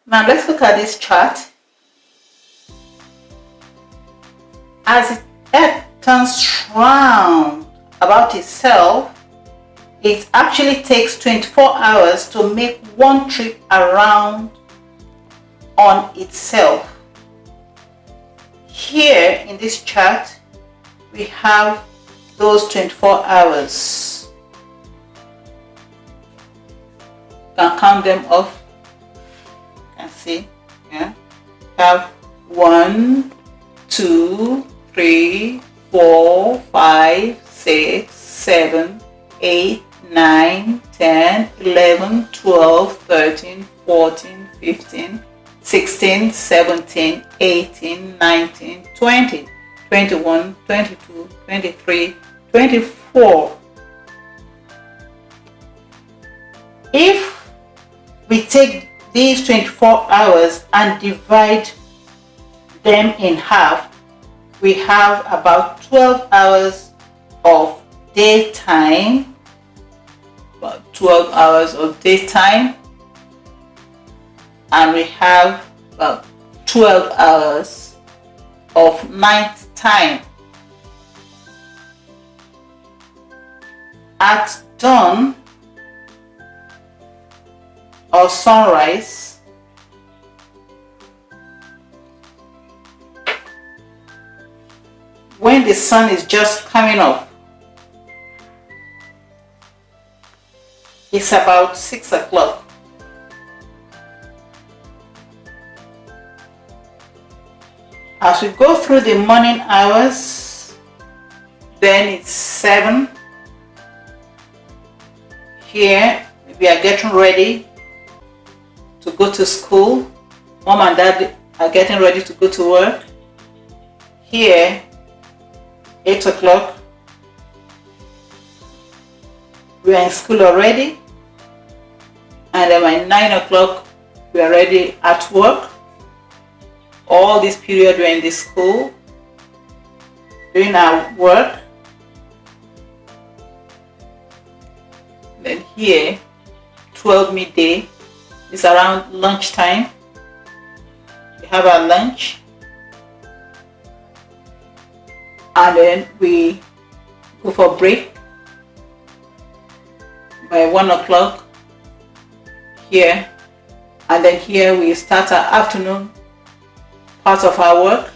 Now let's look at this chart. As the Earth turns round about itself, it actually takes 24 hours to make one trip around on itself. Here in this chart, we have those 24 hours. You can count them off. You can see, yeah. We have 1, 2, 3, 4, 5, 6, 7, 8, 9, 10, 11, 12, 13, 14, 15, 16, 17, 18, 19, 20, 21, 22, 23, 24. If we take these 24 hours and divide them in half, we have about 12 hours of daytime, and we have about 12 hours of night time. At dawn or sunrise, when the sun is just coming up, it's about 6 o'clock. As we go through the morning hours, then it's 7. Here, we are getting ready to go to school. Mom and dad are getting ready to go to work. Here, 8 o'clock, we are in school already. And then by 9 o'clock, we are ready at work. All this period we're in the school, doing our work. Then here, 12 midday, is around lunchtime. We have our lunch. And then we go for break. By 1 o'clock, here. And then here we start our afternoon part of our work.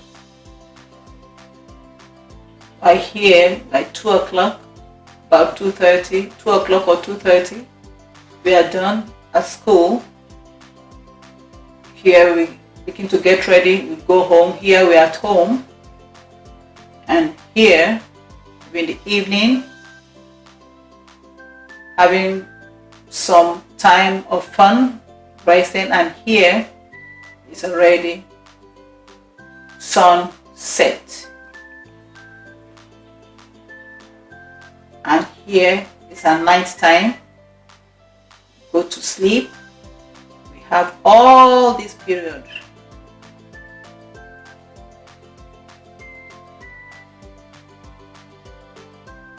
By here, by 2 o'clock, about 2:30, 2 o'clock or 2:30, we are done at school. Here we begin to get ready, we go home. Here we are at home. And here, in the evening, having some time of fun, resting, and here is already sunset. And here is our night time. Go to sleep. We have all this period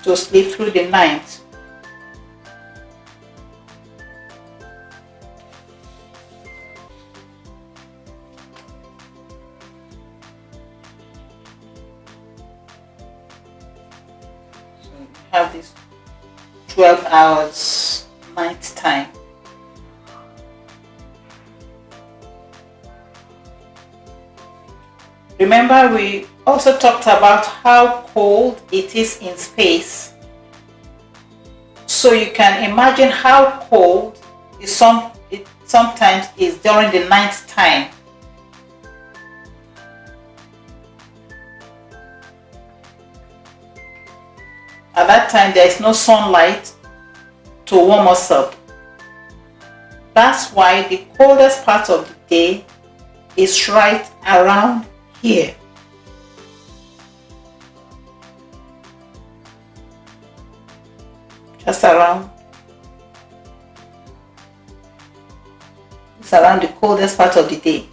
to sleep through the night. So we have this 12 hours night time. Remember, we also talked about how cold it is in space. So you can imagine how cold it sometimes is during the night time. At that time, there is no sunlight to warm us up. That's why the coldest part of the day is right around here. Just around. It's around the coldest part of the day.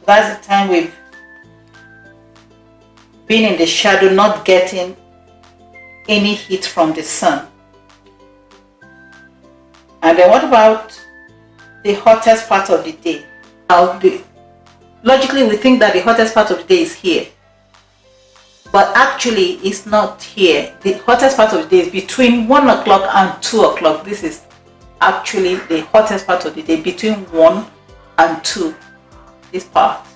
That's the time being in the shadow, not getting any heat from the sun. And then what about the hottest part of the day? Logically, we think that the hottest part of the day is here, but actually it's not here. The hottest part of the day is between 1 o'clock and 2 o'clock. This is actually the hottest part of the day, between 1 and 2. This part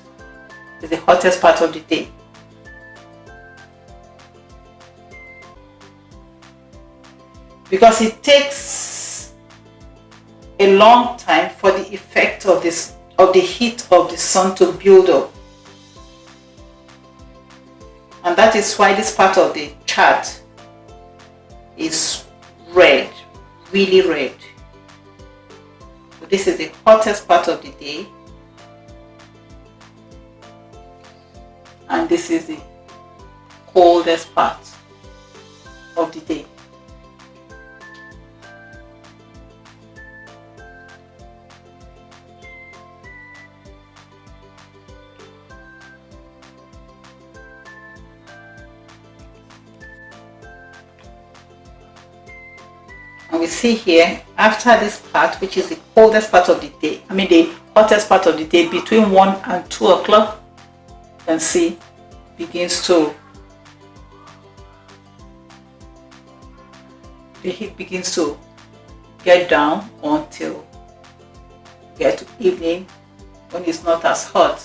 is the hottest part of the day. Because it takes a long time for the effect of the heat of the sun to build up. And that is why this part of the chart is red, really red. So this is the hottest part of the day. And this is the coldest part of the day. And we see here, after this part, which is the coldest part of the day, the hottest part of the day, between 1 and 2 o'clock, you can see the heat begins to get down until get to evening, when it's not as hot.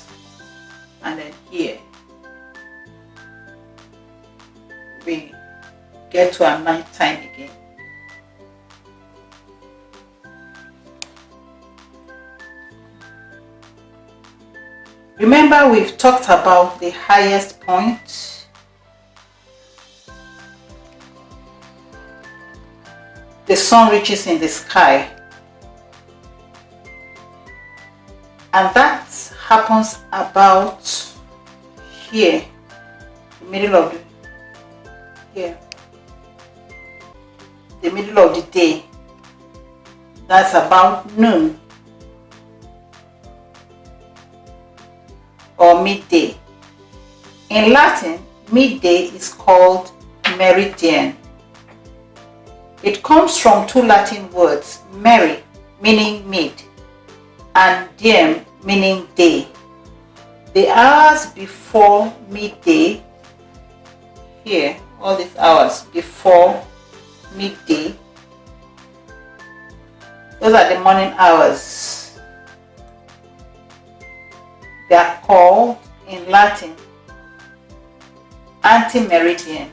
And then here we get to our night time again. Remember, we've talked about the highest point, the sun reaches in the sky, and that happens about here, the middle of the middle of the day. That's about noon or midday. In Latin, midday is called meridian. It comes from two Latin words, meri, meaning mid, and diem, meaning day. The hours before midday, here, all these hours before midday, those are the morning hours. They are called in Latin anti-meridian.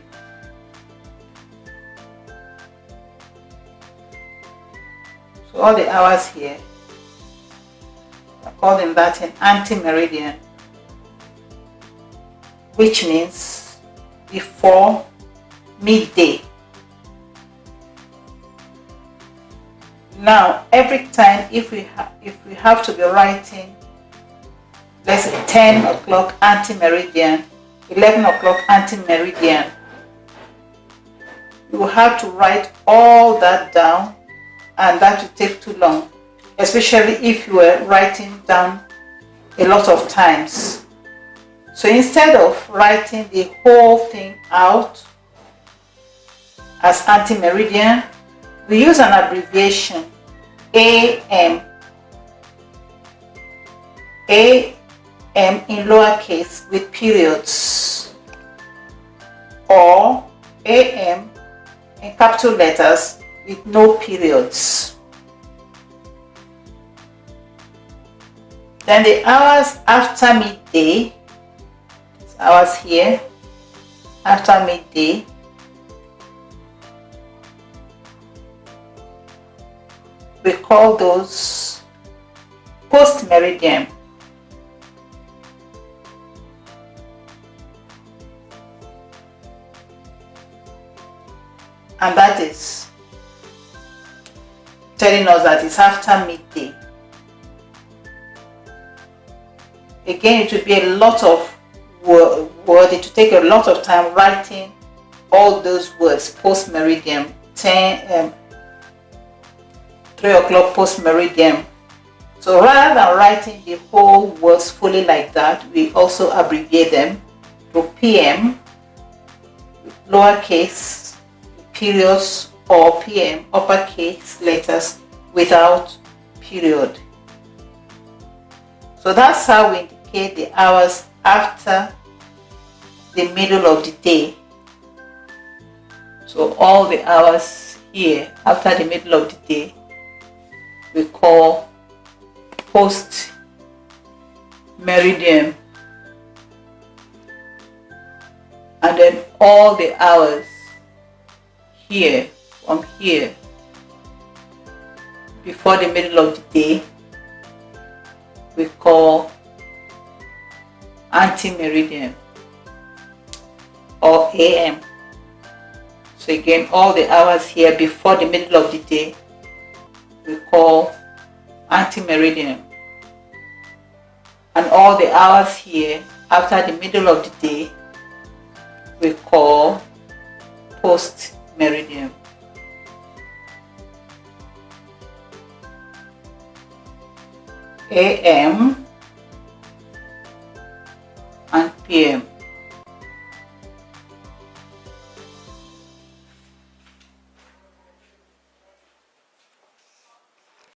So all the hours here are called in Latin anti-meridian, which means before midday. Now, every time if we have to be writing, let's say 10 o'clock anti-meridian, 11 o'clock anti-meridian, you will have to write all that down, and that will take too long, especially if you were writing down a lot of times. So instead of writing the whole thing out as anti-meridian, we use an abbreviation, AM. AM in lowercase with periods, or AM in capital letters with no periods. Then the hours after midday, hours here after midday, we call those post meridian. And that is telling us that it's after midday. Again, it would be a lot of word. It would take a lot of time writing all those words post meridian, 3 o'clock post meridian. So rather than writing the whole words fully like that, we also abbreviate them to PM lowercase periods, or PM uppercase letters without period. So that's how we indicate the hours after the middle of the day. So all the hours here after the middle of the day we call post meridian, and then all the hours here from here before the middle of the day we call ante-meridian or AM. So again, all the hours here before the middle of the day we call ante-meridian, and all the hours here after the middle of the day we call post-meridian. AM and PM.